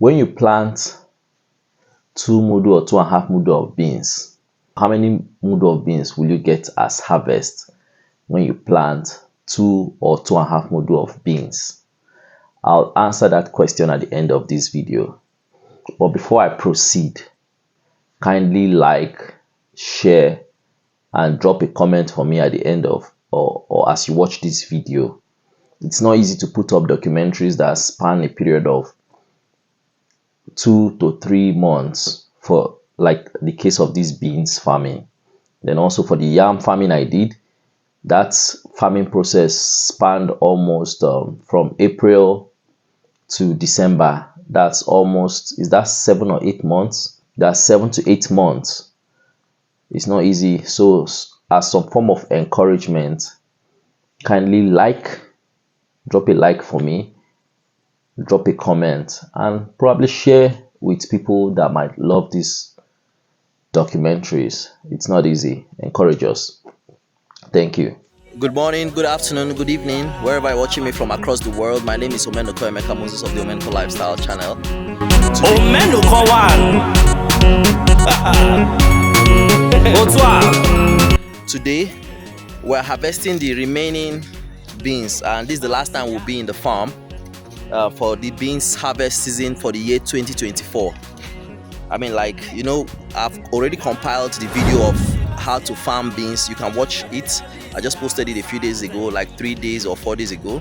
When you plant 2 mudu or 2.5 mudu of beans, how many mudu of beans will you get as harvest when you plant 2 or 2.5 mudu of beans? I'll answer that question at the end of this video. But before I proceed, kindly like, share, and drop a comment for me at the end of or as you watch this video. It's not easy to put up documentaries that span a period of 2 to 3 months for like the case of this beans farming. Then also for the yam farming I did, that farming process spanned almost from April to December. That's almost, is that 7 or 8 months? That's 7 to 8 months. It's not easy. So as some form of encouragement, kindly drop a like for me, drop a comment, and probably share with people that might love these documentaries. It's not easy. Encourage us. Thank you. Good morning, good afternoon, good evening, wherever you're watching me from across the world. My name is Omenoko Emeka Moses of the Omenoko Lifestyle channel. Omenoko Today, we're harvesting the remaining beans, and this is the last time we'll be in the farm for the beans harvest season for the year 2024. I mean, like, you know, I've already compiled the video of how to farm beans. You can watch it. I just posted it a few days ago, like 3 days or 4 days ago.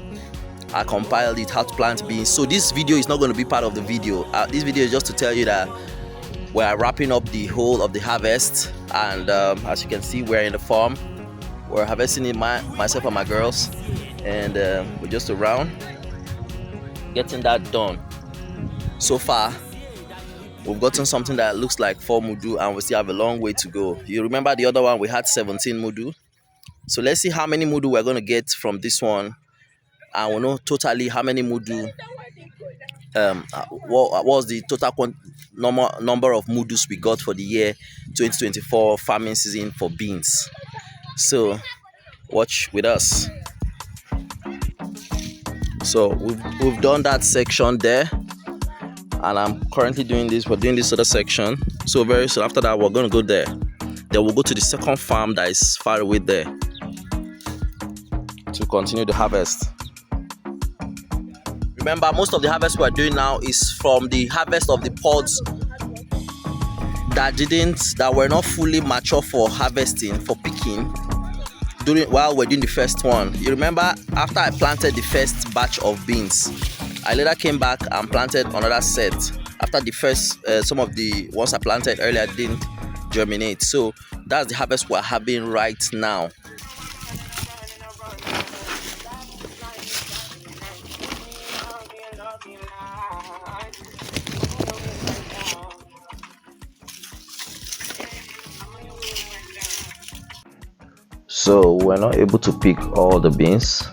I compiled it, how to plant beans. So this video is not going to be part of the video. This video is just to tell you that we're wrapping up the whole of the harvest, and as you can see, we're in the farm. We're harvesting it, myself and my girls, and we're just around getting that done. So far, we've gotten something that looks like 4 mudu, and we still have a long way to go. You remember the other one, we had 17 mudu. So let's see how many mudu we're going to get from this one, and we'll know totally how many mudu, what was the total number of mudus we got for the year 2024 farming season for beans. So watch with us. So we've done that section there, and I'm currently doing this. We're doing this other section. So very soon after that, we're going to go there. Then we'll go to the second farm that is far away there to continue the harvest. Remember, most of the harvest we're doing now is from the harvest of the pods that were not fully mature for harvesting, for picking, while we're doing the first one. You remember, after I planted the first batch of beans, I later came back and planted another set. After the first, some of the ones I planted earlier didn't germinate. So that's the harvest we're having right now. So we're not able to pick all the beans,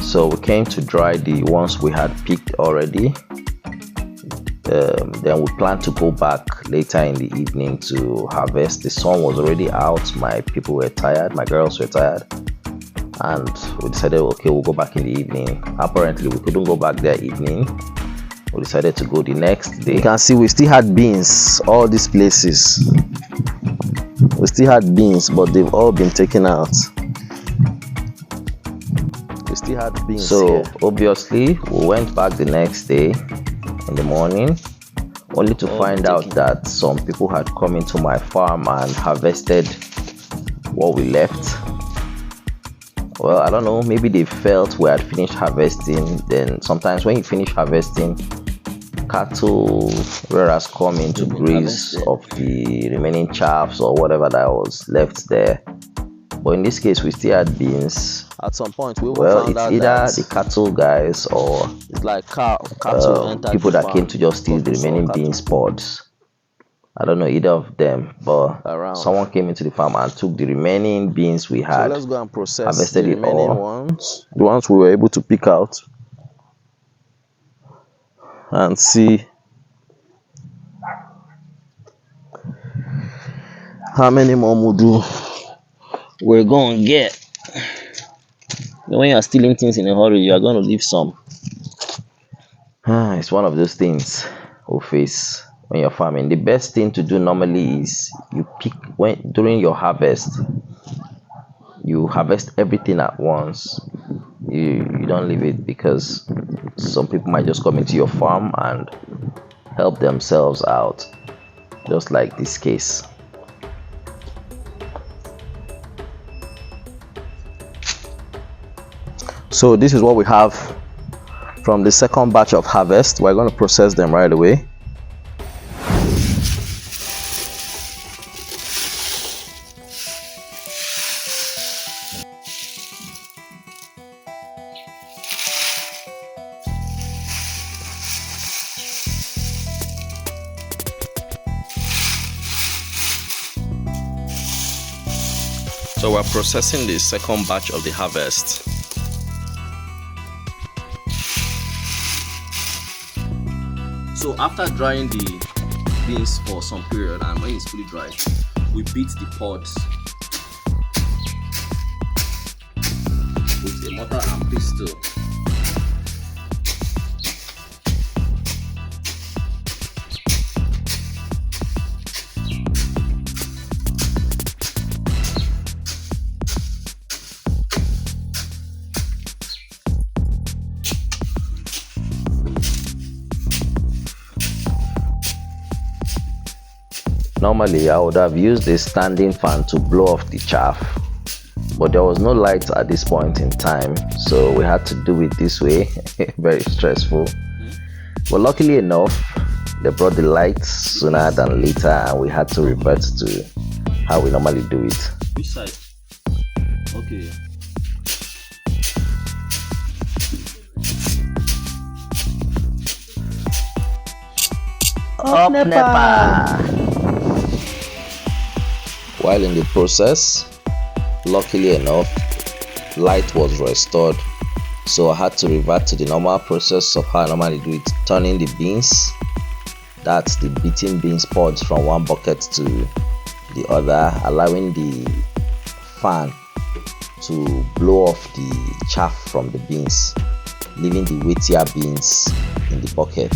so we came to dry the ones we had picked already. Then we plan to go back later in the evening to harvest. The sun was already out, my people were tired, my girls were tired, and we decided, okay, we'll go back in the evening. Apparently we couldn't go back that evening. We decided to go the next day. You can see we still had beans, all these places. We still had beans, but they've all been taken out. We still had beans. So here, obviously we went back the next day in the morning, only to find out that some people had come into my farm and harvested what we left. Well, I don't know, maybe they felt we had finished harvesting. Then sometimes when you finish harvesting, cattle rearers come in to graze of the remaining chaffs or whatever that was left there. But in this case, we still had beans. At some point, well, it's either the cattle guys or it's like cattle people that came to just steal the remaining beans pods. I don't know either of them, but someone came into the farm and took the remaining beans we had. So let's go and process harvested the remaining ones. The ones we were able to pick out, and see how many more mudu we're going to get. When you are stealing things in a hurry, you are going to leave some. It's one of those things we face when you're farming. The best thing to do normally is you pick when during your harvest, you harvest everything at once. You don't leave it, because some people might just come into your farm and help themselves out, just like this case. So this is what we have from the second batch of harvest. We're going to process them right away. So we're processing the second batch of the harvest. So after drying the beans for some period, and when it's fully dry, we beat the pods with a mortar and pestle. Normally, I would have used a standing fan to blow off the chaff, but there was no light at this point in time, so we had to do it this way. Very stressful. But luckily enough, they brought the lights sooner than later, and we had to revert to how we normally do it. Which side? Okay. Up Nepa! While in the process, luckily enough, light was restored, so I had to revert to the normal process of how I normally do it, turning the beans, that's the beating beans pods, from one bucket to the other, allowing the fan to blow off the chaff from the beans, leaving the weightier beans in the bucket.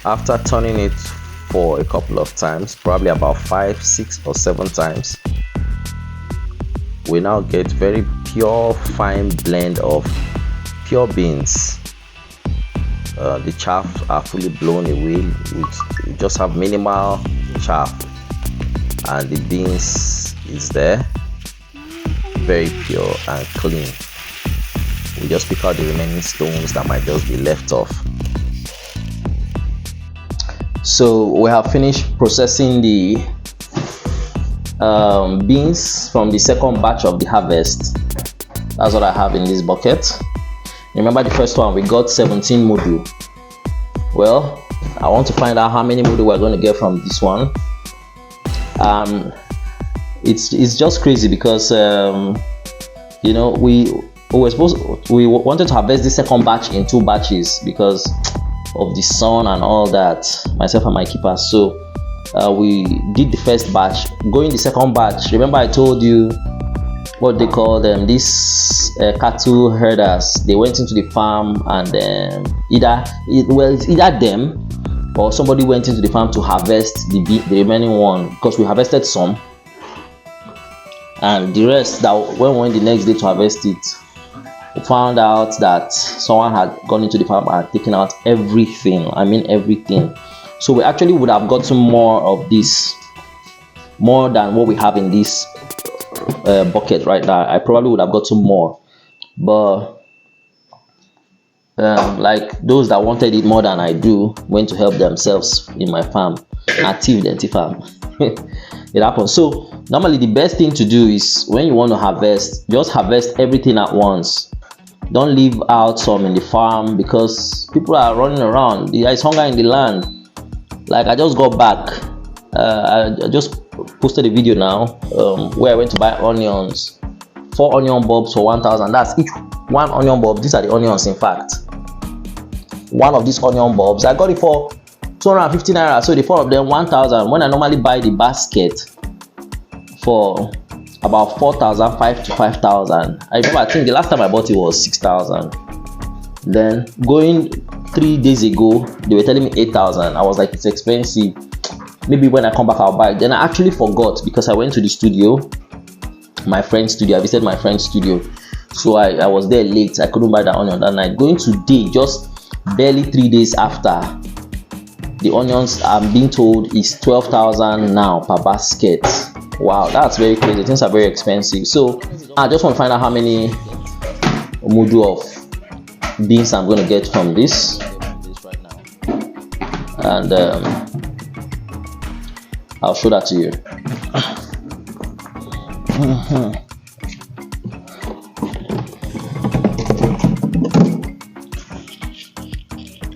After turning it for a couple of times, probably about 5, 6 or 7 times, we now get very pure fine blend of pure beans. The chaff are fully blown away, we just have minimal chaff, and the beans is there, very pure and clean. We just pick out the remaining stones that might just be left off. So we have finished processing the beans from the second batch of the harvest. That's what I have in this bucket. Remember the first one, we got 17 mudu. Well, I want to find out how many mudu we're going to get from this one. It's just crazy because you know, we wanted to harvest the second batch in 2 batches because of the sun and all that, myself and my keeper. So we did the first batch. Going the second batch, remember I told you what they call them, these cattle herders. They went into the farm and it's either them or somebody went into the farm to harvest the remaining one, because we harvested some, and the rest, that when we went the next day to harvest it, we found out that someone had gone into the farm and taken out everything. I mean everything. So we actually would have gotten more of this, more than what we have in this bucket right now. I probably would have gotten more, but like those that wanted it more than I do went to help themselves in my farm, native Denti farm. It happens. So normally the best thing to do is, when you want to harvest, just harvest everything at once. Don't leave out some in the farm, because people are running around. There is hunger in the land. Like I just got back, I just posted a video now where I went to buy onions, 4 onion bulbs for 1,000. That's each one onion bulb. These are the onions, in fact. One of these onion bulbs, I got it for 250 naira. So the 4 of them 1,000. When I normally buy the basket for about 4,000, 5 to 5,000. I remember, I think the last time I bought it was 6,000. Then going 3 days ago, they were telling me 8,000. I was like, it's expensive. Maybe when I come back, I'll buy it. Then I actually forgot because I went to the studio, my friend's studio. I visited my friend's studio. So I was there late. I couldn't buy the onion that night. Going today, just barely 3 days after, the onions I'm being told is 12,000 now per basket. Wow, that's very crazy. Things are very expensive. So I just want to find out how many mudu of beans I'm going to get from this, and I'll show that to you.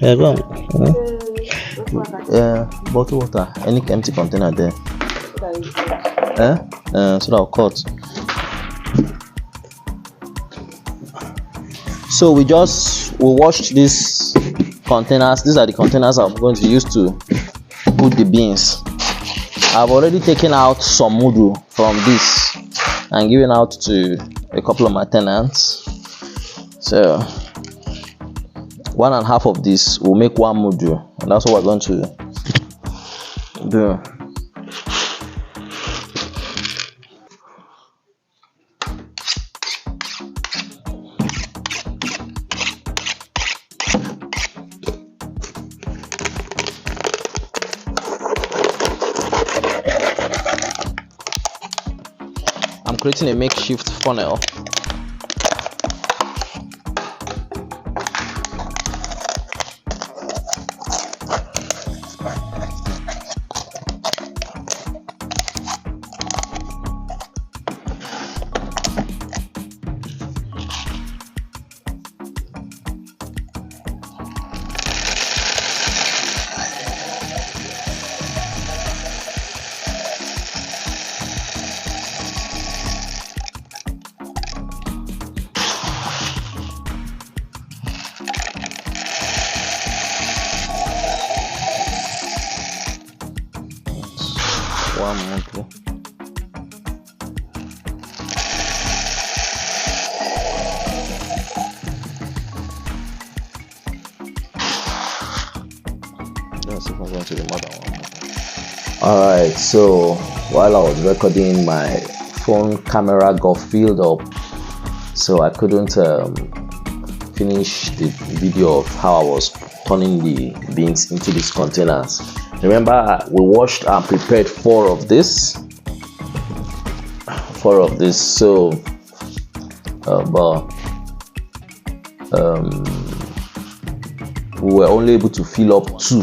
Yeah, go on. Bottle water, any empty container there. So that I'll cut. So we washed these containers. These are the containers I'm going to use to put the beans. I've already taken out some mudu from this and given out to a couple of my tenants. So 1.5 of this will make 1 mudu, and that's what we're going to do. I'm creating a makeshift funnel. One mudu. Let's see if I'm going to the mother one. Alright, so while I was recording, my phone camera got filled up, so I couldn't finish the video of how I was turning the beans into these containers. Remember, we washed and prepared 4 of this. So we were only able to fill up 2.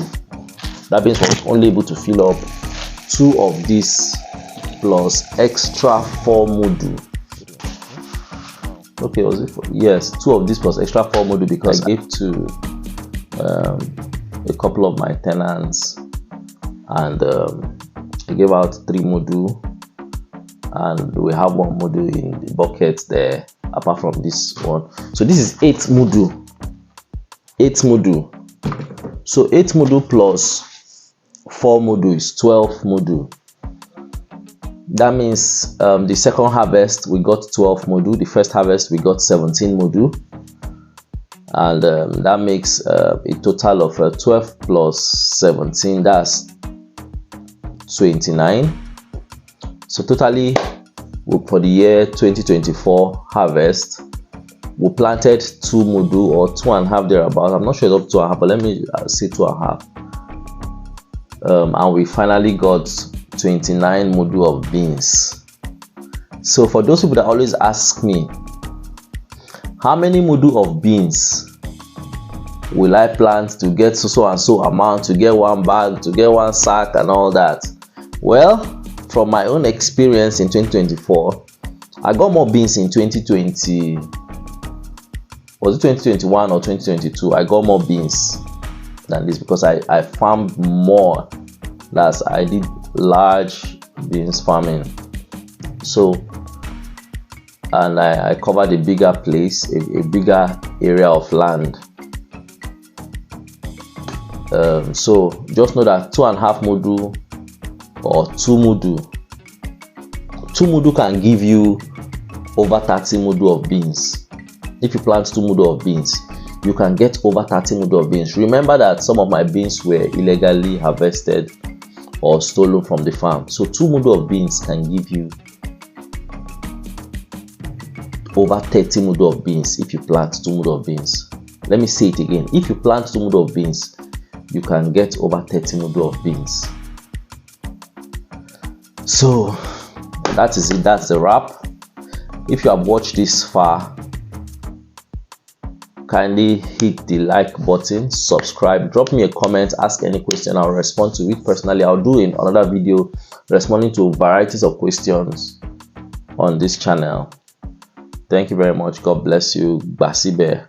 That means we were only able to fill up 2 of this plus extra 4 mudu. Okay, was it 4? Yes, 2 of this plus extra 4 mudu because I gave to a couple of my tenants, and I gave out 3 mudu, and we have 1 mudu in the bucket there apart from this one. So this is 8 mudu. 8 mudu. So 8 mudu plus 4 mudu is 12 mudu. That means the second harvest we got 12 mudu. The first harvest we got 17 mudu, and that makes a total of 12 plus 17. That's 29. So totally for the year 2024 harvest, we planted 2 mudu or 2.5 thereabouts. I'm not sure it's up to 2.5, but let me say 2.5. And we finally got 29 mudu of beans. So for those people that always ask me, how many mudu of beans will I plant to get so and so amount, to get 1 bag, to get 1 sack and all that? Well, from my own experience in 2024, I got more beans in 2020. Was it 2021 or 2022? I got more beans than this because I farmed more. I did large beans farming. So, and I covered a bigger place, a bigger area of land. So just know that 2.5 mudu or 2 mudu, 2 mudu can give you over 30 mudu of beans. If you plant 2 mudu of beans, you can get over 30 mudu of beans. Remember that some of my beans were illegally harvested or stolen from the farm. So 2 mudu of beans can give you over 30 mudu of beans if you plant 2 mudu of beans. Let me say it again. If you plant 2 mudu of beans, you can get over 30 mudu of beans. So that is it. That's the wrap. If you have watched this far, kindly hit the like button, subscribe, drop me a comment, ask any question. I'll respond to it personally. I'll do in another video responding to varieties of questions on this channel. Thank you very much. God bless you. Basibe.